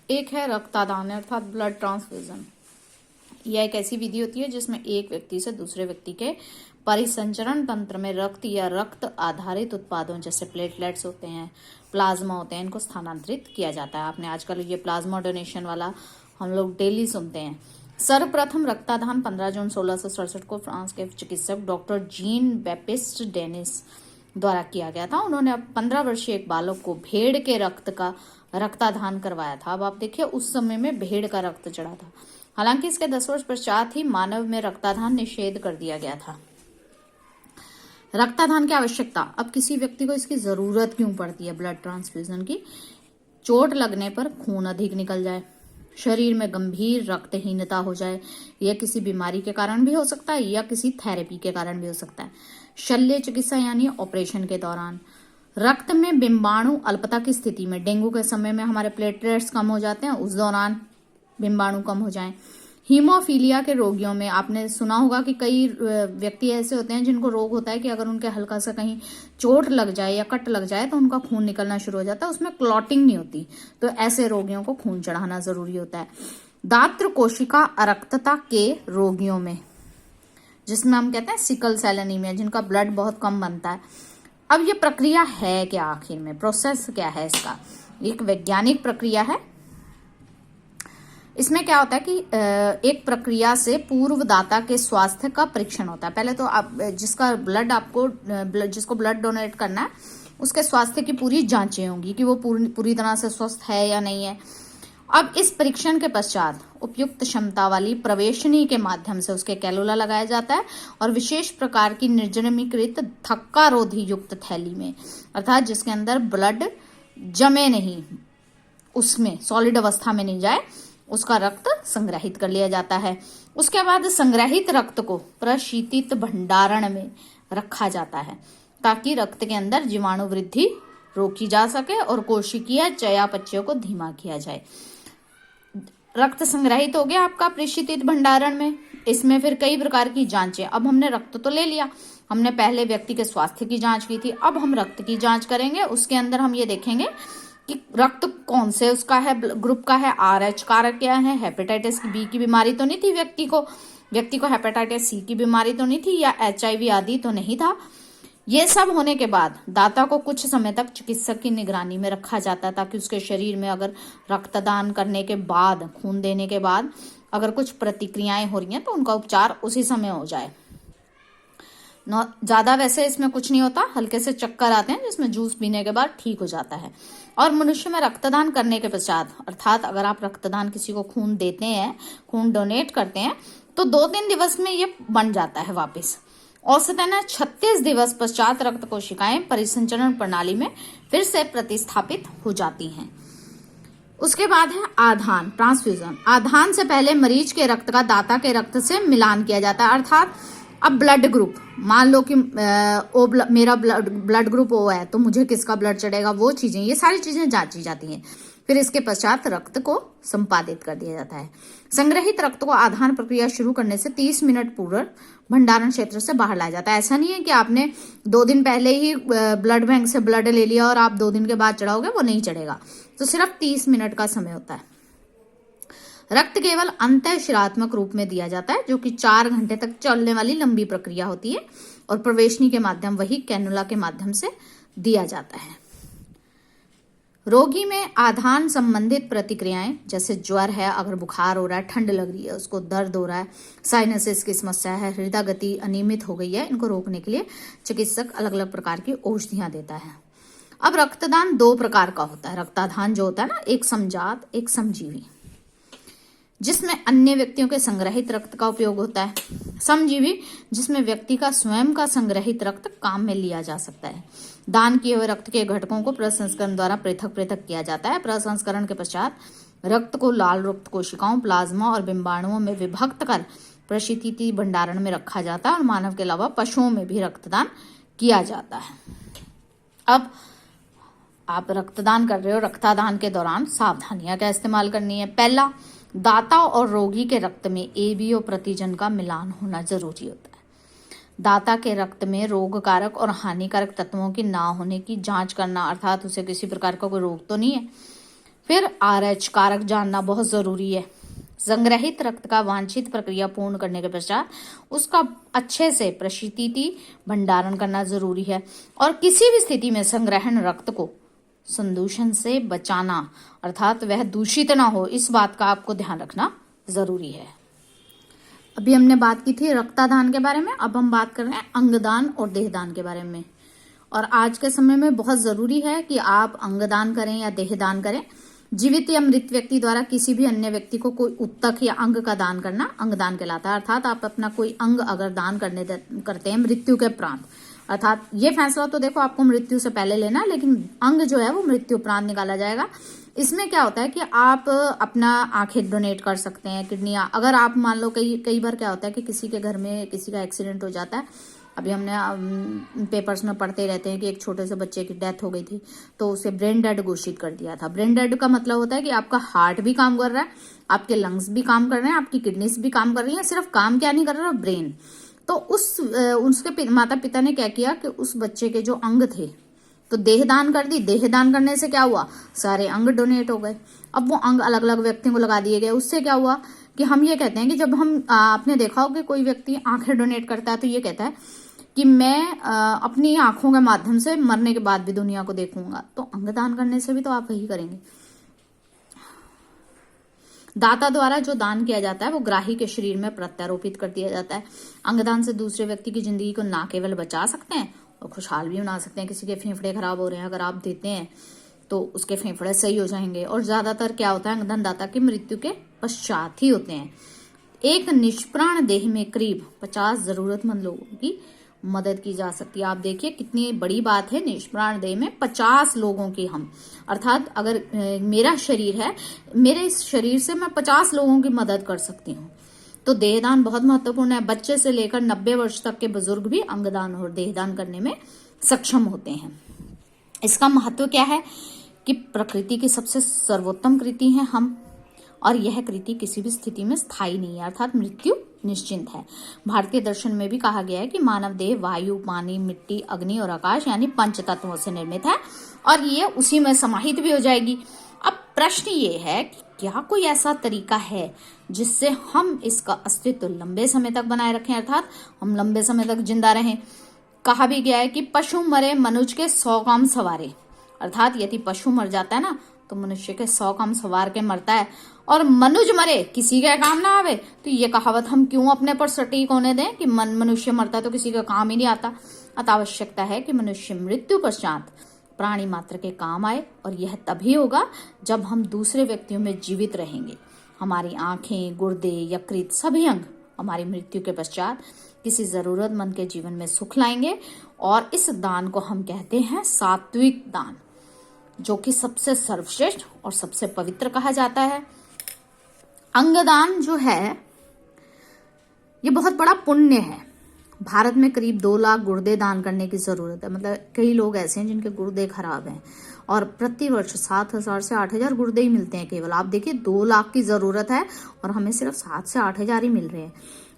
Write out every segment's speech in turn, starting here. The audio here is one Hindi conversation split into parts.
एक है रक्तदान अर्थात ब्लड ट्रांसफ्यूजन। यह एक ऐसी विधि होती है जिसमें एक व्यक्ति से दूसरे व्यक्ति के परिसंचरण तंत्र में रक्त या रक्त आधारित उत्पादों जैसे प्लेटलेट्स होते हैं, प्लाज्मा होते हैं, इनको स्थानांतरित किया जाता है। आपने आजकल ये प्लाज्मा डोनेशन वाला हम लोग डेली सुनते हैं। सर्वप्रथम रक्तदान 15 जून 1667 को फ्रांस के चिकित्सक डॉक्टर जीन बैप्टिस्ट डेनिस द्वारा किया गया था। उन्होंने 15 वर्षीय एक बालक को भेड़ के रक्त का रक्तदान करवाया था। अब आप देखिए उस समय में भेड़ का रक्त चढ़ा था। हालांकि इसके 10 वर्ष पश्चात ही मानव में रक्तदान निषेध कर दिया गया था। रक्तदान की आवश्यकता, अब किसी व्यक्ति को इसकी जरूरत क्यों पड़ती है ब्लड ट्रांसफ्यूजन की? चोट लगने पर खून अधिक निकल जाए, शरीर में गंभीर रक्तहीनता हो जाए, यह किसी बीमारी के कारण भी हो सकता है या किसी थेरेपी के कारण भी हो सकता है। शल्य चिकित्सा यानी ऑपरेशन के दौरान, रक्त में बिंबाणु अल्पता की स्थिति में, डेंगू के समय में हमारे प्लेटलेट्स कम हो जाते हैं, उस दौरान बिंबाणु कम हो जाएं। हीमोफीलिया के रोगियों में आपने सुना होगा कि कई व्यक्ति ऐसे होते हैं जिनको रोग होता है कि अगर उनके हल्का सा कहीं चोट लग जाए या कट लग जाए तो उनका खून निकलना शुरू हो जाता है, उसमें क्लॉटिंग नहीं होती, तो ऐसे रोगियों को खून चढ़ाना जरूरी होता है। दात्र कोशिका अरक्तता के रोगियों में, जिसमें हम कहते हैं सिकल सेल एनीमिया, जिनका ब्लड बहुत कम बनता है। अब ये प्रक्रिया है क्या, आखिर में प्रोसेस क्या है इसका? एक वैज्ञानिक प्रक्रिया है। इसमें क्या होता है कि एक प्रक्रिया से पूर्व दाता के स्वास्थ्य का परीक्षण होता है। पहले तो आप जिसको ब्लड डोनेट करना है उसके स्वास्थ्य की पूरी जांचें होंगी कि वो पूरी तरह से स्वस्थ है या नहीं है। अब इस परीक्षण के पश्चात उपयुक्त क्षमता वाली प्रवेशनी के माध्यम से उसके कैलुला लगाया जाता है और विशेष प्रकार की निर्जमीकृत थक्का रोधी युक्त थैली में, अर्थात जिसके अंदर ब्लड जमे नहीं, उसमें सॉलिड अवस्था में नहीं जाए, उसका रक्त संग्रहित कर लिया जाता है। उसके बाद संग्रहित रक्त को प्रशीतित भंडारण में रखा जाता है ताकि रक्त के अंदर जीवाणु वृद्धि रोकी जा सके और कोशिकीय चयापचय को धीमा किया जाए। रक्त संग्रहित हो गया आपका प्रशीतित भंडारण में। इसमें फिर कई प्रकार की जांचें, अब हमने रक्त तो ले लिया, हमने पहले व्यक्ति के स्वास्थ्य की जांच की थी, अब हम रक्त की जांच करेंगे। उसके अंदर हम ये देखेंगे कि रक्त कौन से उसका है, ग्रुप का है, RH कारक क्या है, हेपेटाइटिस बी की बीमारी तो नहीं थी व्यक्ति को हेपेटाइटिस सी की बीमारी तो नहीं थी, या HIV आदि तो नहीं था। ये सब होने के बाद दाता को कुछ समय तक चिकित्सक की निगरानी में रखा जाता है ताकि उसके शरीर में अगर रक्तदान करने के बाद, खून देने के बाद अगर कुछ प्रतिक्रियाएं हो रही हैं तो उनका उपचार उसी समय हो जाए। ज्यादा वैसे इसमें कुछ नहीं होता, हल्के से चक्कर आते हैं जिसमें जूस पीने के बाद ठीक हो जाता है। और मनुष्य में रक्तदान करने के पश्चात, अर्थात अगर आप रक्तदान किसी को खून देते हैं, खून डोनेट करते हैं, तो 2-3 दिवस में ये बन जाता है वापस। औसतन 36 दिवस पश्चात रक्त कोशिकाएं परिसंचरण प्रणाली में फिर से प्रतिस्थापित हो जाती हैं। उसके बाद है आधान ट्रांसफ्यूजन। आधान से पहले मरीज के रक्त का दाता के रक्त से मिलान किया जाता है, अर्थात अब ब्लड ग्रुप, मान लो कि मेरा ब्लड ग्रुप O है तो मुझे किसका ब्लड चढ़ेगा, वो चीजें, ये सारी चीजें जांची जाती हैं। फिर इसके पश्चात रक्त को संपादित कर दिया जाता है। संग्रहित रक्त को आधान प्रक्रिया शुरू करने से 30 मिनट पूर्व भंडारण क्षेत्र से बाहर लाया जाता है। ऐसा नहीं है कि आपने 2 दिन पहले ही ब्लड बैंक से ब्लड ले लिया और आप 2 दिन के बाद चढ़ाओगे, वो नहीं चढ़ेगा। तो सिर्फ 30 मिनट का समय होता है। रक्त केवल अंतःशिरात्मक रूप में दिया जाता है, जो कि 4 घंटे तक चलने वाली लंबी प्रक्रिया होती है, और प्रवेशनी के माध्यम, वही कैनुला के माध्यम से दिया जाता है। रोगी में आधान संबंधित प्रतिक्रियाएं जैसे ज्वर है, अगर बुखार हो रहा है, ठंड लग रही है, उसको दर्द हो रहा है, साइनसिस की समस्या है, हृदय गति अनियमित हो गई है, इनको रोकने के लिए चिकित्सक अलग अलग प्रकार की औषधियां देता है। अब रक्तदान 2 प्रकार का होता है। रक्तदान जो होता है ना, एक समजात, एक समजीवी, जिसमें अन्य व्यक्तियों के संग्रहित रक्त का उपयोग होता है। समजीवी, जिसमें व्यक्ति का स्वयं का संग्रहित रक्त काम में लिया जा सकता है। दान किए हुए रक्त के घटकों को प्रसंस्करण द्वारा पृथक पृथक किया जाता है। प्रसंस्करण के पश्चात रक्त को लाल रक्त कोशिकाओं, प्लाज्मा और बिंबाणुओं में विभक्त कर प्रशीतित भंडारण में रखा जाता है, और मानव के अलावा पशुओं में भी रक्तदान किया जाता है। अब आप रक्तदान कर रहे हो, रक्तदान के दौरान सावधानियां क्या इस्तेमाल करनी है? पहला, दाता और रोगी के रक्त में ABO प्रतिजन का मिलान होना जरूरी होता है। दाता के रक्त में रोगकारक और हानिकारक तत्वों की ना होने की जांच करना, अर्थात उसे किसी प्रकार का कोई रोग तो नहीं है। फिर RH कारक जानना बहुत जरूरी है। संग्रहित रक्त का वांछित प्रक्रिया पूर्ण करने के पश्चात उसका अच्छे से प्रशिति भंडारण करना जरूरी है। और किसी भी स्थिति में संग्रहण रक्त को संदूषण से बचाना, अर्थात वह दूषित ना हो, इस बात का आपको ध्यान रखना जरूरी है। अभी हमने बात की थी रक्तदान के बारे में, अब हम बात कर रहे हैं अंगदान और देहदान के बारे में। और आज के समय में बहुत जरूरी है कि आप अंगदान करें या देहदान करें। जीवित या मृत व्यक्ति द्वारा किसी भी अन्य व्यक्ति को कोई उत्तक या अंग का दान करना अंगदान कहलाता है। अर्थात आप अपना कोई अंग अगर दान करते हैं मृत्यु के उपरांत, अर्थात ये फैसला तो देखो आपको मृत्यु से पहले लेना है, लेकिन अंग जो है वो मृत्यु उपरांत निकाला जाएगा। इसमें क्या होता है कि आप अपना आंखें डोनेट कर सकते हैं, किडनियां, अगर आप मान लो कई बार क्या होता है कि किसी के घर में किसी का एक्सीडेंट हो जाता है। अभी हमने पेपर्स में पढ़ते रहते हैं कि एक छोटे से बच्चे की डेथ हो गई थी, तो उसे ब्रेन डेड घोषित कर दिया था। ब्रेन डेड का मतलब होता है कि आपका हार्ट भी काम कर रहा है, आपके लंग्स भी काम कर रहे हैं, आपकी किडनीज भी काम कर रही है, सिर्फ काम क्या नहीं कर रहा, ब्रेन। तो उसके माता पिता ने क्या किया कि उस बच्चे के जो अंग थे तो देहदान कर दी। देहदान करने से क्या हुआ, सारे अंग डोनेट हो गए। अब वो अंग अलग अलग व्यक्तियों को लगा दिए गए। उससे क्या हुआ कि हम ये कहते हैं कि जब हम आपने देखा हो कि कोई व्यक्ति आंखें डोनेट करता है तो ये कहता है कि मैं अपनी आंखों के माध्यम से मरने के बाद भी दुनिया को देखूंगा। तो अंगदान करने से भी तो आप वही करेंगे। दाता द्वारा जो दान किया जाता है वो ग्राही के शरीर में प्रत्यारोपित कर दिया जाता है। अंगदान से दूसरे व्यक्ति की जिंदगी को ना केवल बचा सकते हैं और खुशहाल भी बना सकते हैं। किसी के फेफड़े खराब हो रहे हैं, अगर आप देते हैं तो उसके फेफड़े सही हो जाएंगे। और ज्यादातर क्या होता है, अंगदान दाता की मृत्यु के पश्चात ही होते हैं। एक निष्प्राण देह में करीब 50 जरूरतमंद लोगों की मदद की जा सकती है। आप देखिए कितनी बड़ी बात है, निष्प्राण देह में 50 लोगों की हम, अर्थात अगर मेरा शरीर है, मेरे इस शरीर से मैं 50 लोगों की मदद कर सकती हूँ। तो देहदान बहुत महत्वपूर्ण है। बच्चे से लेकर 90 वर्ष तक के बुजुर्ग भी अंगदान और देहदान करने में सक्षम होते हैं। इसका महत्व क्या है कि प्रकृति की सबसे सर्वोत्तम कृति है हम, और यह कृति किसी भी स्थिति में स्थायी नहीं है, अर्थात मृत्यु निश्चिंत है। भारतीय दर्शन में भी कहा गया है कि मानव देह वायु, पानी, मिट्टी, अग्नि और आकाश यानी पंच तत्वों से निर्मित है और ये उसी में समाहित भी हो जाएगी। अब प्रश्न ये है कि क्या कोई ऐसा तरीका है जिससे हम इसका अस्तित्व लंबे समय तक बनाए रखें, अर्थात हम लंबे समय तक जिंदा रहें। कहा भी गया है कि पशु मरे मनुष्य के 100 काम सवारे, अर्थात यदि पशु मर जाता है ना तो मनुष्य के 100 काम सवार के मरता है, और मनुष्य मरे किसी का काम ना आवे। तो ये कहावत हम क्यों अपने पर सटीक होने दें कि मनुष्य मरता है तो किसी का काम ही नहीं आता। अतः आवश्यकता है कि मनुष्य मृत्यु पश्चात प्राणी मात्र के काम आए, और यह तभी होगा जब हम दूसरे व्यक्तियों में जीवित रहेंगे। हमारी आंखें, गुर्दे, यकृत सभी अंग हमारी मृत्यु के पश्चात किसी जरूरतमंद के जीवन में सुख लाएंगे, और इस दान को हम कहते हैं सात्विक दान, जो कि सबसे सर्वश्रेष्ठ और सबसे पवित्र कहा जाता है। अंगदान जो है ये बहुत बड़ा पुण्य है। भारत में करीब 2 लाख गुर्दे दान करने की जरूरत है। मतलब कई लोग ऐसे हैं जिनके गुर्दे खराब हैं, और प्रतिवर्ष 7,000 से 8,000 गुर्दे ही मिलते हैं केवल। आप देखिए 2 लाख की जरूरत है और हमें सिर्फ 7 से 8,000 ही मिल रहे हैं।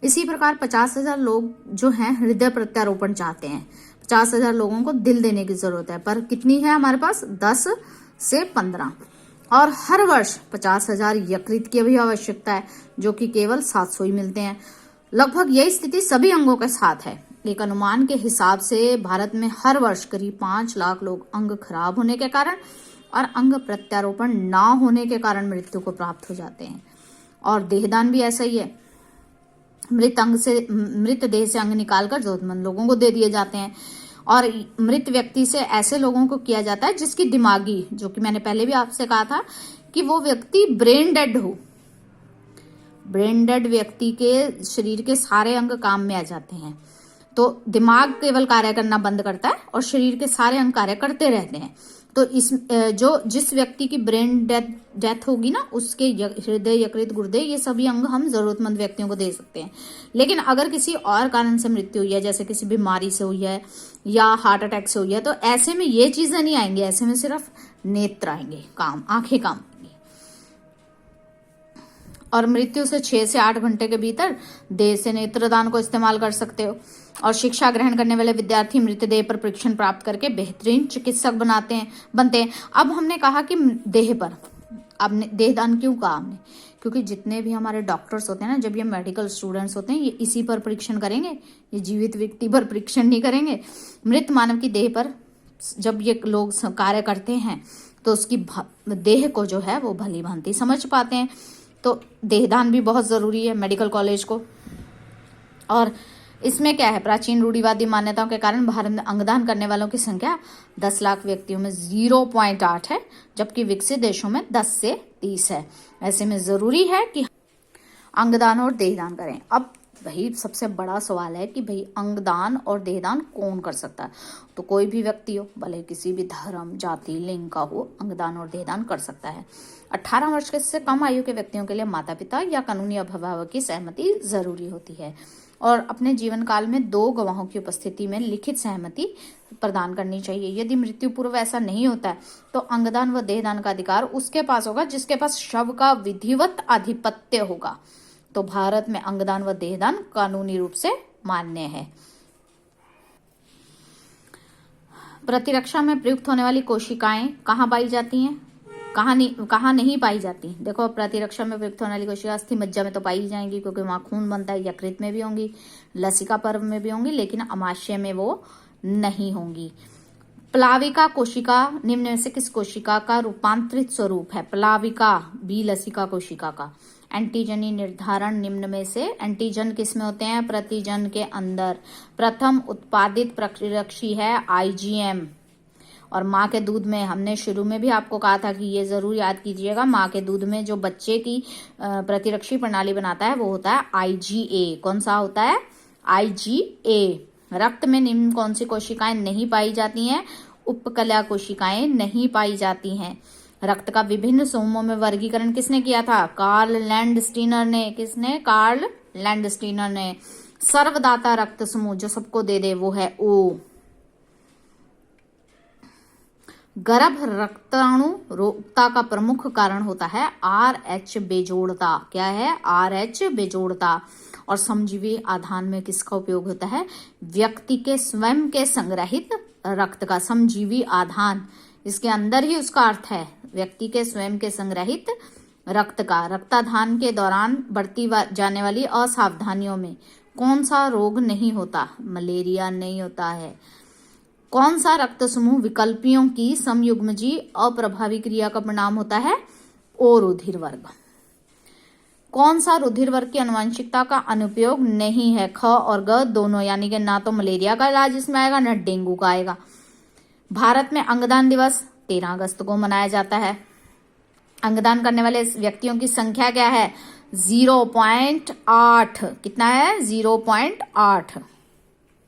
इसी प्रकार 50,000 लोग जो हैं हृदय प्रत्यारोपण चाहते हैं। 50,000 लोगों को दिल देने की जरूरत है, पर कितनी है हमारे पास, 10 से 15। और हर वर्ष 50,000 यकृत की भी आवश्यकता है, जो कि केवल 700 ही मिलते हैं। लगभग यही स्थिति सभी अंगों के साथ है। एक अनुमान के हिसाब से भारत में हर वर्ष करीब 5 लाख लोग अंग खराब होने के कारण और अंग प्रत्यारोपण ना होने के कारण मृत्यु को प्राप्त हो जाते हैं। और देहदान भी ऐसा ही है। मृत देह से अंग निकालकर जरूरतमंद लोगों को दे दिए जाते हैं, और मृत व्यक्ति से ऐसे लोगों को किया जाता है जिसकी दिमागी, जो कि मैंने पहले भी आपसे कहा था कि वो व्यक्ति ब्रेन डेड हो। ब्रेन डेड व्यक्ति के शरीर के सारे अंग काम में आ जाते हैं, तो दिमाग केवल कार्य करना बंद करता है और शरीर के सारे अंग कार्य करते रहते हैं। तो जिस व्यक्ति की ब्रेन डेथ होगी ना, उसके हृदय, यकृत, गुर्दे ये सभी अंग हम जरूरतमंद व्यक्तियों को दे सकते हैं। लेकिन अगर किसी और कारण से मृत्यु हुई है, जैसे किसी बीमारी से हुई है या हार्ट अटैक से हुई है, तो ऐसे में ये चीजें नहीं आएंगी। ऐसे में सिर्फ नेत्र आएंगे, काम, आंखें काम आएंगी। और मृत्यु से 6 से 8 घंटे के भीतर देह से नेत्रदान को इस्तेमाल कर सकते हो। और शिक्षा ग्रहण करने वाले विद्यार्थी मृतदेह पर परीक्षण प्राप्त करके बेहतरीन चिकित्सक बनते हैं। अब हमने कहा कि देह पर, आपने देहदान क्यों कहा हमने? क्योंकि जितने भी हमारे डॉक्टर्स होते हैं ना, जब ये मेडिकल स्टूडेंट्स होते हैं, ये इसी पर परीक्षण करेंगे, ये जीवित व्यक्ति पर परीक्षण नहीं करेंगे। मृत मानव की देह पर जब ये लोग कार्य करते हैं तो उसकी देह को जो है वो भली भांति समझ पाते हैं। तो देहदान भी बहुत जरूरी है मेडिकल कॉलेज को। और इसमें क्या है, प्राचीन रूढ़िवादी मान्यताओं के कारण भारत में अंगदान करने वालों की संख्या 10 लाख व्यक्तियों में 0.8 है, जबकि विकसित देशों में 10 से 30 है। ऐसे में जरूरी है कि अंगदान और देहदान करें। अब वही सबसे बड़ा सवाल है कि भाई अंगदान और देहदान कौन कर सकता है? तो कोई भी व्यक्ति हो, भले किसी भी धर्म, जाति, लिंग का हो, अंगदान और देहदान कर सकता है। 18 वर्ष से कम आयु के व्यक्तियों के लिए माता पिता या कानूनी अभिभावक की सहमति जरूरी होती है और अपने जीवन काल में 2 गवाहों की उपस्थिति में लिखित सहमति प्रदान करनी चाहिए। यदि मृत्यु पूर्व ऐसा नहीं होता है तो अंगदान व देहदान का अधिकार उसके पास होगा जिसके पास शव का विधिवत आधिपत्य होगा। तो भारत में अंगदान व देहदान कानूनी रूप से मान्य है। प्रतिरक्षा में प्रयुक्त होने वाली कोशिकाएं कहाँ पाई जाती हैं, कहाँ नहीं पाई जाती? देखो, प्रतिरक्षा में प्रयुक्त होने वाली कोशिका अस्थि मज्जा में तो पाई जाएंगी क्योंकि वहां खून बनता है, यकृत में भी होंगी, लसिका पर्व में भी होंगी, लेकिन अमाशय में वो नहीं होंगी। प्लाविका कोशिका निम्न में से किस कोशिका का रूपांतरित स्वरूप है? प्लाविका बी लसिका कोशिका का। एंटीजनी निर्धारण निम्न में से एंटीजन किस में होते हैं? प्रतिजन के अंदर। प्रथम उत्पादित प्रतिरक्षी है आईजीएम। और माँ के दूध में, हमने शुरू में भी आपको कहा था कि ये जरूर याद कीजिएगा, माँ के दूध में जो बच्चे की प्रतिरक्षी प्रणाली बनाता है वो होता है आईजीए। कौन सा होता है? आईजीए। रक्त में निम्न कौन सी कोशिकाएं नहीं पाई जाती हैं? उपकला कोशिकाएं नहीं पाई जाती हैं। रक्त का विभिन्न समूहों में वर्गीकरण किसने किया था? कार्ल लैंडस्टीनर ने। किसने? कार्ल लैंडस्टीनर ने। सर्वदाता रक्त समूह जो सबको दे दे वो है ओ। गर्भ रक्ताणु रोगता का प्रमुख कारण होता है RH बेजोड़ता। क्या है? RH बेजोड़ता। और समजीवी आधान में किसका उपयोग होता है? व्यक्ति के स्वयं के संग्रहित रक्त का। समजीवी आधान, इसके अंदर ही उसका अर्थ है व्यक्ति के स्वयं के संग्रहित रक्त का। रक्ताधान के दौरान बढ़ती जाने वाली असावधानियों में कौन सा रोग नहीं होता? मलेरिया नहीं होता है। कौन सा रक्त समूह विकल्पियों की समयुग्मजी अप्रभावी क्रिया का परिणाम होता है? ओ रुधिर वर्ग। कौन सा रुधिर वर्ग की आनुवंशिकता का अनुपयोग नहीं है? ख और ग दोनों, यानी कि ना तो मलेरिया का इलाज इसमें आएगा ना डेंगू का आएगा। भारत में अंगदान दिवस 13 अगस्त को मनाया जाता है। अंगदान करने वाले व्यक्तियों की संख्या क्या है? 0.8। कितना है? 0.8।